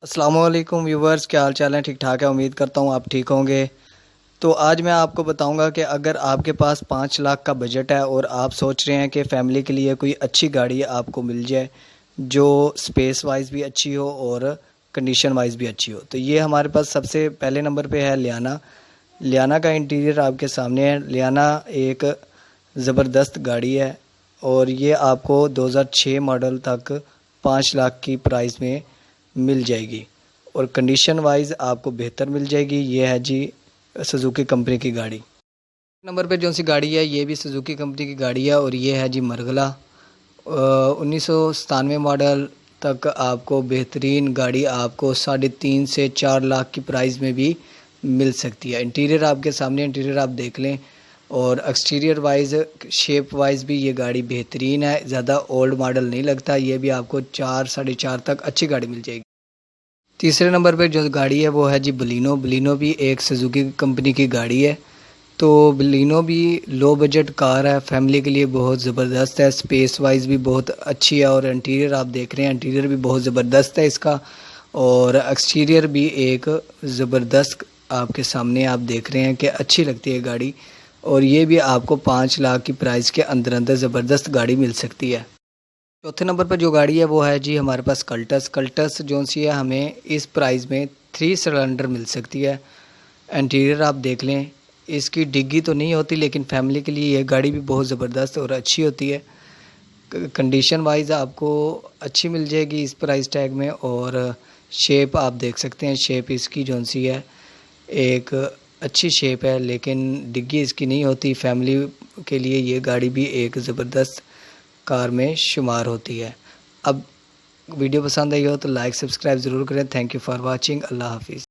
السلام علیکم ویورز، کیا حال چال ہیں؟ ٹھیک ٹھاک ہے، امید کرتا ہوں آپ ٹھیک ہوں گے۔ تو آج میں آپ کو بتاؤں گا کہ اگر آپ کے پاس 5 لاکھ کا بجٹ ہے اور آپ سوچ رہے ہیں کہ فیملی کے لیے کوئی اچھی گاڑی آپ کو مل جائے جو سپیس وائز بھی اچھی ہو اور کنڈیشن وائز بھی اچھی ہو، تو یہ ہمارے پاس سب سے پہلے نمبر پہ ہے لیانا۔ لیانا کا انٹیریئر آپ کے سامنے ہے۔ لیانا ایک زبردست گاڑی ہے اور یہ آپ کو 2006 ماڈل تک 5 لاکھ کی پرائز میں مل جائے گی اور کنڈیشن وائز آپ کو بہتر مل جائے گی۔ یہ ہے جی سوزوکی کمپنی کی گاڑی۔ نمبر پہ جو سی گاڑی ہے یہ بھی سوزوکی کمپنی کی گاڑی ہے اور یہ ہے جی مرغلا۔ 1997 ماڈل تک آپ کو بہترین گاڑی آپ کو 3.5 سے 4 لاکھ کی پرائز میں بھی مل سکتی ہے۔ انٹیریئر آپ کے سامنے، انٹیریئر آپ دیکھ لیں، اور ایکسٹیریئر وائز، شیپ وائز بھی یہ گاڑی بہترین ہے، زیادہ اولڈ ماڈل نہیں لگتا۔ یہ بھی آپ کو 4-4.5 تک اچھی گاڑی مل جائے گی۔ تیسرے نمبر پہ جو گاڑی ہے وہ ہے جی بلینو۔ بلینو بھی ایک سوزوکی کمپنی کی گاڑی ہے۔ تو بلینو بھی لو بجٹ کار ہے، فیملی کے لیے بہت زبردست ہے، سپیس وائز بھی بہت اچھی ہے، اور انٹیریئر آپ دیکھ رہے ہیں، انٹیریئر بھی بہت زبردست ہے اس کا، اور ایکسٹیریئر بھی ایک زبردست آپ کے سامنے آپ دیکھ رہے ہیں کہ اچھی لگتی ہے گاڑی، اور یہ بھی آپ کو 5 لاکھ کی پرائز کے اندر زبردست گاڑی مل سکتی ہے۔ چوتھے نمبر پر جو گاڑی ہے وہ ہے جی ہمارے پاس کلٹس۔ کلٹس جو سی ہے ہمیں اس پرائز میں 3 سلنڈر مل سکتی ہے۔ انٹیریئر آپ دیکھ لیں، اس کی ڈگی تو نہیں ہوتی لیکن فیملی کے لیے یہ گاڑی بھی بہت زبردست اور اچھی ہوتی ہے۔ کنڈیشن وائز آپ کو اچھی مل جائے گی اس پرائز ٹیگ میں، اور شیپ آپ دیکھ سکتے ہیں، شیپ اس کی جو سی ہے ایک اچھی شیپ ہے، لیکن ڈگی اس کی نہیں ہوتی۔ فیملی کے لیے یہ گاڑی بھی ایک زبردست کار میں شمار ہوتی ہے۔ اب ویڈیو پسند آئی ہو تو لائک سبسکرائب ضرور کریں۔ Thank you for watching. Allah حافظ۔